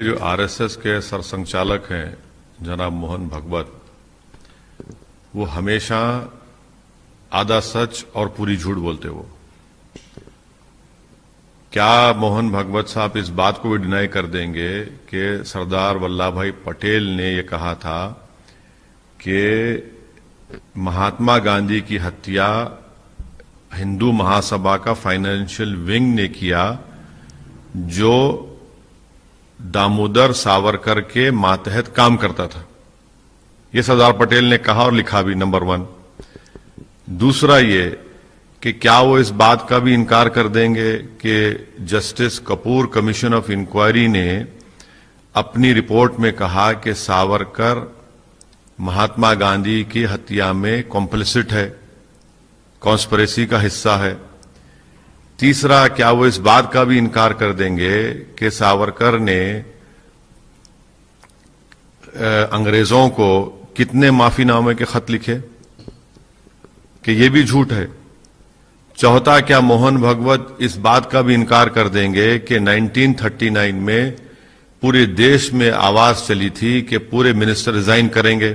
जो आरएसएस के सरसंघचालक हैं जनाब मोहन भागवत, वो हमेशा आधा सच और पूरी झूठ बोलते। वो क्या मोहन भागवत साहब इस बात को भी डिनाई कर देंगे कि सरदार वल्लभ भाई पटेल ने ये कहा था कि महात्मा गांधी की हत्या हिंदू महासभा का फाइनेंशियल विंग ने किया, जो दामोदर सावरकर के मातहत काम करता था? ये सरदार पटेल ने कहा और लिखा भी, नंबर 1। दूसरा ये कि क्या वो इस बात का भी इनकार कर देंगे कि justice Kapur commission of inquiry ने अपनी रिपोर्ट में कहा कि सावरकर महात्मा गांधी की हत्या में कॉम्प्लिसिट है, कॉन्स्पिरेसी का हिस्सा है? तीसरा, क्या वो इस बात का भी इनकार कर देंगे कि सावरकर ने अंग्रेजों को कितने माफीनामे के खत लिखे, कि ये भी झूठ है? चौथा, क्या मोहन भागवत इस बात का भी इनकार कर देंगे कि 1939 में पूरे देश में आवाज चली थी कि पूरे मिनिस्टर रिजाइन करेंगे?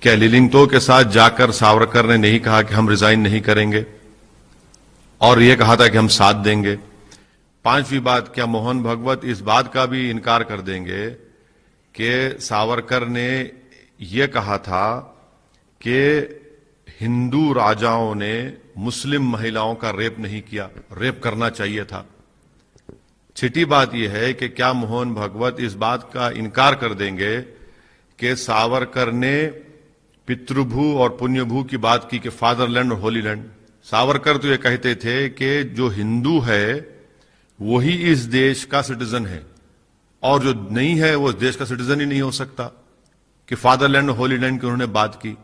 क्या लिलिंगतो के साथ जाकर सावरकर ने नहीं कहा कि हम रिजाइन नहीं करेंगे और यह कहा था कि हम साथ देंगे? पांचवी बात, क्या मोहन भागवत इस बात का भी इनकार कर देंगे कि सावरकर ने यह कहा था कि हिंदू राजाओं ने मुस्लिम महिलाओं का रेप नहीं किया, रेप करना चाहिए था? छठी बात यह है कि क्या मोहन भागवत इस बात का इनकार कर देंगे कि सावरकर ने पितृभू और पुण्यभू की बात की कि फादरलैंड और होली लैंड? सावरकर तो ये कहते थे कि जो हिंदू है वही इस देश का सिटीजन है और जो नहीं है वो इस देश का सिटीजन ही नहीं हो सकता, कि फादरलैंड और होली लैंड की उन्होंने बात की।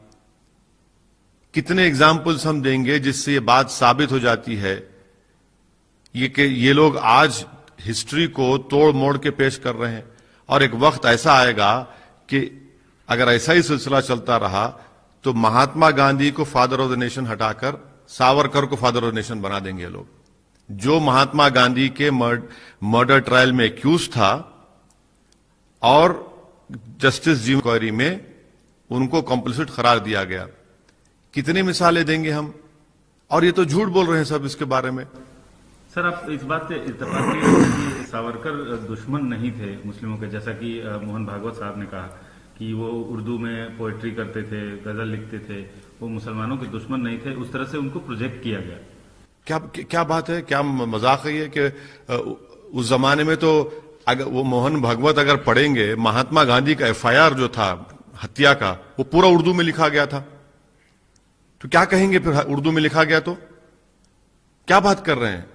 कितने एग्जाम्पल्स हम देंगे जिससे ये बात साबित हो जाती है ये कि ये लोग आज हिस्ट्री को तोड़ मोड़ के पेश कर रहे हैं। और एक वक्त ऐसा आएगा कि अगर ऐसा ही सिलसिला चलता रहा तो महात्मा गांधी को फादर ऑफ द नेशन हटाकर सावरकर को फादर ऑफ द नेशन बना देंगे ये लोग। जो महात्मा गांधी के मर्डर ट्रायल में एक्यूज था और जस्टिस जी इंक्वायरी में उनको कॉम्प्लिसिट करार दिया गया। कितनी मिसालें देंगे हम? और ये तो झूठ बोल रहे हैं सब इसके बारे में। सर, आप इस बात से इत्तेफाक कि सावरकर दुश्मन नहीं थे मुस्लिमों के, जैसा कि मोहन भागवत साहब ने कहा कि वो उर्दू में पोएट्री करते थे, गजल लिखते थे, वो मुसलमानों के दुश्मन नहीं थे, उस तरह से उनको प्रोजेक्ट किया गया। क्या बात है? क्या मजाक है ये कि उस जमाने में तो अगर वो मोहन भागवत अगर पढ़ेंगे, महात्मा गांधी का एफआईआर जो था हत्या का वो पूरा उर्दू में लिखा गया था। तो क्या कहेंगे फिर? उर्दू में लिखा गया तो क्या बात कर रहे हैं?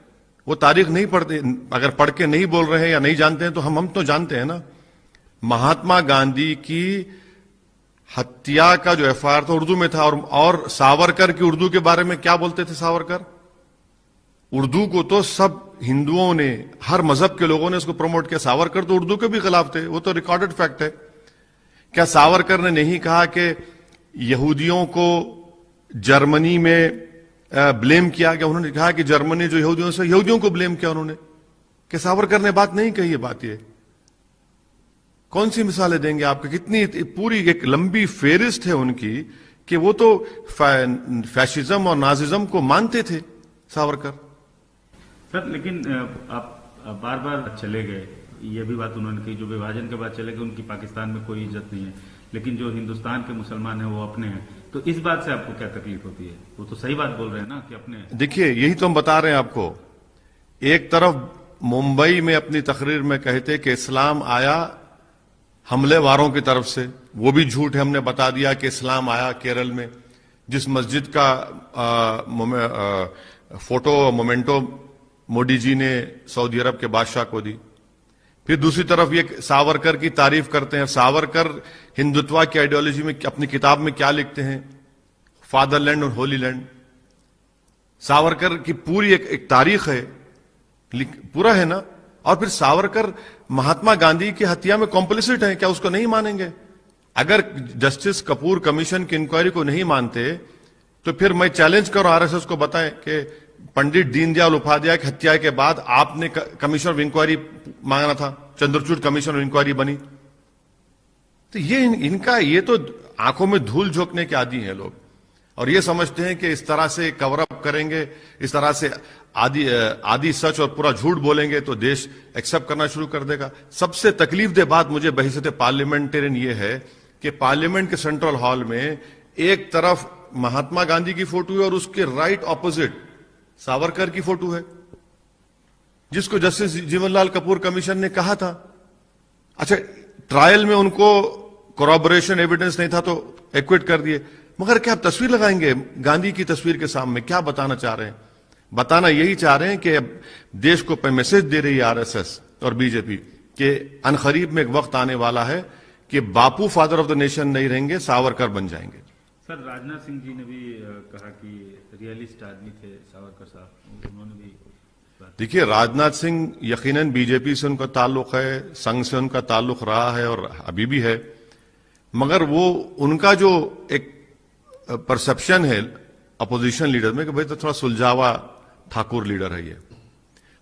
वो तारीख नहीं पढ़ते, अगर पढ़ के नहीं बोल रहे हैं या नहीं जानते हैं तो हम तो जानते हैं ना। महात्मा गांधी की हत्या का जो एफआईआर था उर्दू में था। और सावरकर की उर्दू के बारे में क्या बोलते थे सावरकर? उर्दू को तो सब हिंदुओं ने, हर मजहब के लोगों ने उसको प्रमोट किया। सावरकर तो उर्दू के भी खिलाफ थे, वो तो रिकॉर्डेड फैक्ट है। क्या सावरकर ने नहीं कहा कि यहूदियों को जर्मनी में ब्लेम किया गया? उन्होंने कहा कि जर्मनी जो यहूदियों को ब्लेम किया उन्होंने। कि सावरकर ने बात नहीं कही है? बात ये कौन सी मिसालें देंगे आपको? कितनी पूरी एक लंबी फेरिस्त है उनकी कि वो तो फैशिज्म और नाजिज्म को मानते थे सावरकर। सर, लेकिन आप बार बार चले गए, ये भी बात उन्होंने कही, जो विभाजन के बाद चले गए उनकी पाकिस्तान में कोई इज्जत नहीं है, लेकिन जो हिंदुस्तान के मुसलमान हैं वो अपने हैं। तो इस बात से आपको क्या तकलीफ होती है? वो तो सही बात बोल रहे हैं ना कि अपने हैं। देखिए, यही तो हम बता रहे हैं आपको। एक तरफ मुंबई में अपनी तकरीर में कहते कि इस्लाम आया हमलेवारों की तरफ से, वो भी झूठ है। हमने बता दिया कि इस्लाम आया केरल में, जिस मस्जिद का फोटो मोमेंटो मोदी जी ने सऊदी अरब के बादशाह को दी। फिर दूसरी तरफ ये सावरकर की तारीफ करते हैं। सावरकर हिंदुत्व की आइडियोलॉजी में अपनी किताब में क्या लिखते हैं? फादरलैंड और होली लैंड। सावरकर की पूरी एक तारीख है, पूरा है ना। और फिर सावरकर महात्मा गांधी की हत्या में कॉम्प्लिसिट है, क्या उसको नहीं मानेंगे? अगर जस्टिस कपूर कमीशन की इंक्वायरी को नहीं मानते तो फिर मैं चैलेंज करूं आरएसएस को, बताएं कि पंडित दीनदयाल उपाध्याय की हत्या के बाद आपने कमीशन ऑफ इंक्वायरी मांगना था, चंद्रचूड़ कमीशन और इंक्वायरी बनी। तो ये तो आंखों में धूल झोंकने के आदी हैं लोग, और ये समझते हैं कि इस तरह से कवर अप करेंगे, इस तरह से आदि सच और पूरा झूठ बोलेंगे तो देश एक्सेप्ट करना शुरू कर देगा। सबसे तकलीफदेह बात मुझे बहिस्सत पार्लियामेंटेरियन ये है कि पार्लियामेंट के सेंट्रल हॉल में एक तरफ महात्मा गांधी की फोटो है और उसके राइट ऑपोजिट सावरकर की फोटो है, जिसको जस्टिस जीवनलाल कपूर कमीशन ने कहा था। अच्छा, ट्रायल में उनको कोरॉबोरेशन एविडेंस नहीं था तो एक्विट कर दिए, मगर क्या आप तस्वीर लगाएंगे गांधी की तस्वीर के सामने? क्या बताना चाह रहे हैं? बताना यही चाह रहे हैं कि अब देश को मैसेज दे रही है आरएसएस और बीजेपी कि अनकरीब में एक वक्त आने वाला है कि बापू फादर ऑफ द नेशन नहीं रहेंगे, सावरकर बन जाएंगे। सर, राजनाथ सिंह जी ने भी कहा कि रियलिस्ट आदमी थे सावरकर साहब, उन्होंने भी देखिए, राजनाथ सिंह यकीनन बीजेपी से उनका ताल्लुक है, संघ से उनका ताल्लुक रहा है और अभी भी है, मगर वो उनका जो एक परसेप्शन है अपोजिशन लीडर में कि भाई तो थोड़ा सुलझावा ठाकुर लीडर है ये,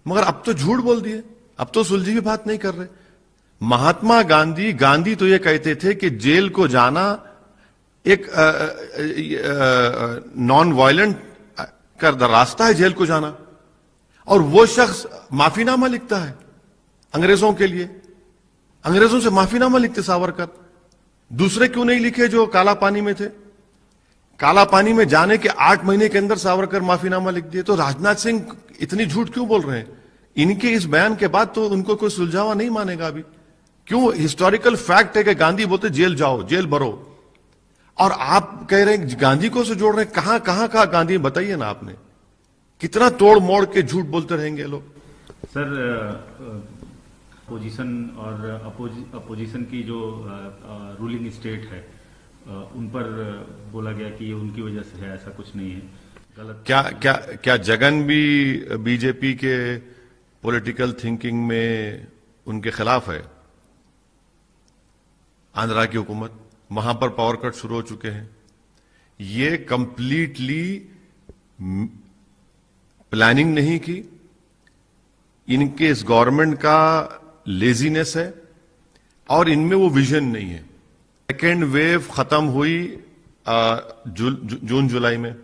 मगर अब तो झूठ बोल दिए, अब तो सुलझी की बात नहीं कर रहे। महात्मा गांधी तो ये कहते थे कि जेल को जाना एक नॉन वायलेंट का रास्ता है, जेल को जाना, और वो शख्स माफीनामा लिखता है अंग्रेजों के लिए, अंग्रेजों से माफीनामा लिखते सावरकर। दूसरे क्यों नहीं लिखे जो काला पानी में थे? काला पानी में जाने के 8 महीने के अंदर सावरकर माफीनामा लिख दिए। तो राजनाथ सिंह इतनी झूठ क्यों बोल रहे हैं? इनके इस बयान के बाद तो उनको कोई सुलझावा नहीं मानेगा अभी। क्यों? हिस्टोरिकल फैक्ट है कि गांधी बोलते जेल जाओ, जेल भरो, और आप कह रहे हैं गांधी को से जोड़ रहे हैं। कहां कहां का गांधी बताइए ना आपने, कितना तोड़ मोड़ के झूठ बोलते रहेंगे लोग। सर, अपोजिशन और अपोजिशन की जो रूलिंग स्टेट है उन पर बोला गया कि ये उनकी वजह से है, ऐसा कुछ नहीं है, गलत। क्या जगन भी बीजेपी के पॉलिटिकल थिंकिंग में उनके खिलाफ है? आंध्रा की हुकूमत, वहां पर पावर कट शुरू हो चुके हैं। ये कंप्लीटली प्लानिंग नहीं की, इनके इस गवर्नमेंट का लेजीनेस है और इनमें वो विजन नहीं है। सेकेंड वेव खत्म हुई जून जुलाई में।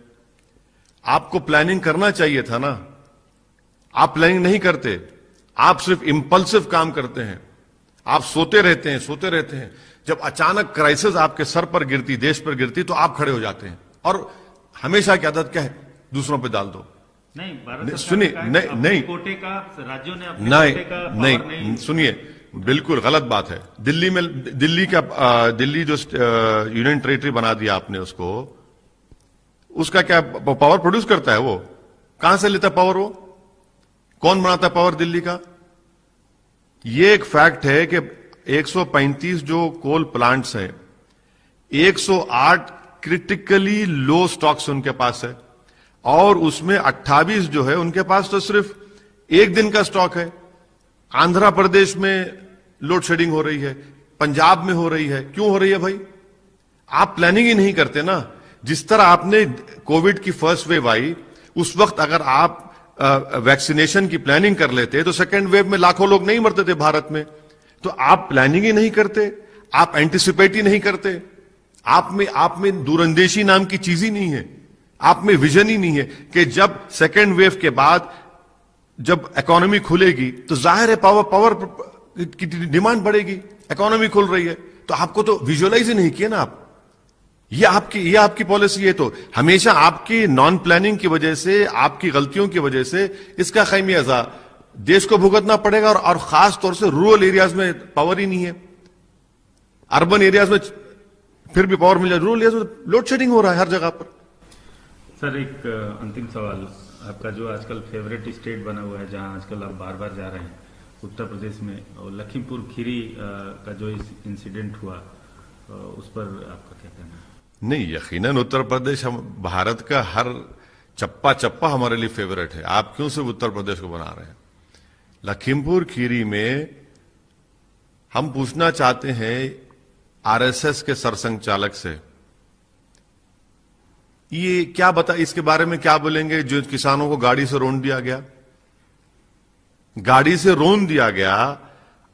आपको प्लानिंग करना चाहिए था ना, आप प्लानिंग नहीं करते, आप सिर्फ इंपल्सिव काम करते हैं, आप सोते रहते हैं। जब अचानक क्राइसिस आपके सर पर गिरती, देश पर गिरती, तो आप खड़े हो जाते हैं और हमेशा की आदत क्या है? दूसरों पे डाल दो। नहीं, भारत सुनिए, नहीं, कोटे का राज्यों ने अपने कोटे का पावर नहीं, सुनिए, बिल्कुल गलत बात है। दिल्ली जो यूनियन टेरिटरी बना दिया आपने उसको, उसका क्या पावर प्रोड्यूस करता है? वो कहां से लेता पावर? वो कौन बनाता पावर दिल्ली का? ये एक फैक्ट है कि 135 जो कोल प्लांट्स हैं, 108 क्रिटिकली लो स्टॉक्स उनके पास है, और उसमें 28 जो है उनके पास तो सिर्फ एक दिन का स्टॉक है। आंध्र प्रदेश में लोड शेडिंग हो रही है, पंजाब में हो रही है। क्यों हो रही है भाई? आप प्लानिंग ही नहीं करते ना। जिस तरह आपने कोविड की फर्स्ट वेव आई, उस वक्त अगर आप वैक्सीनेशन की प्लानिंग कर लेते तो सेकेंड वेव में लाखों लोग नहीं मरते थे भारत में। तो आप प्लानिंग ही नहीं करते, आप एंटिसिपेट ही नहीं करते, आप में दूरंदेशी नाम की चीज ही नहीं है, आप में विजन ही नहीं है कि जब सेकेंड वेव के बाद जब इकोनॉमी खुलेगी तो जाहिर है पावर की डिमांड बढ़ेगी। इकोनॉमी खुल रही है तो आपको तो विजुअलाइज ही नहीं किया ना आप। ये आपकी पॉलिसी है। तो हमेशा आपकी नॉन प्लानिंग की वजह से, आपकी गलतियों की वजह से इसका खैमियाजा देश को भुगतना पड़ेगा। और खास तौर से रूरल एरियाज में पावर ही नहीं है, अर्बन एरियाज में फिर भी पावर मिल जाए, रूरल एरियाज में लोड शेडिंग हो रहा है हर जगह पर। सर, एक अंतिम सवाल, आपका जो आजकल फेवरेट स्टेट बना हुआ है, जहां आजकल आप बार बार जा रहे हैं, उत्तर प्रदेश में, और लखीमपुर खीरी का जो इंसिडेंट हुआ, उस पर आपका क्या कहना है? नहीं, यकीनन उत्तर प्रदेश हम भारत का हर चप्पा चप्पा हमारे लिए फेवरेट है। आप क्यों सिर्फ उत्तर प्रदेश को बना रहे हैं? लखीमपुर खीरी में हम पूछना चाहते हैं आरएसएस के सरसंघचालक से, ये क्या इसके बारे में क्या बोलेंगे जो किसानों को गाड़ी से रौंद दिया गया? गाड़ी से रौंद दिया गया।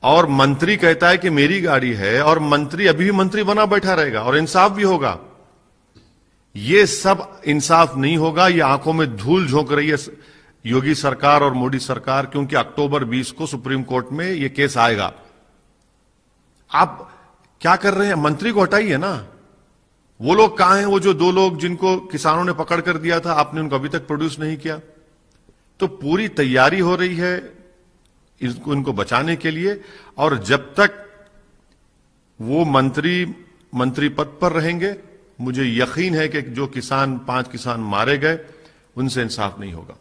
और मंत्री कहता है कि मेरी गाड़ी है, और मंत्री अभी भी मंत्री बना बैठा रहेगा और इंसाफ भी होगा। ये सब इंसाफ नहीं होगा। ये आंखों में धूल झोंक रही है योगी सरकार और मोदी सरकार, क्योंकि अक्टूबर 20 को सुप्रीम कोर्ट में ये केस आएगा। आप क्या कर रहे हैं? मंत्री को हटाइए ना। वो लोग कहां हैं? वो जो 2 लोग जिनको किसानों ने पकड़ कर दिया था, आपने उनको अभी तक प्रोड्यूस नहीं किया। तो पूरी तैयारी हो रही है इनको बचाने के लिए, और जब तक वो मंत्री पद पर रहेंगे, मुझे यकीन है कि जो 5 किसान मारे गए, उनसे इंसाफ नहीं होगा।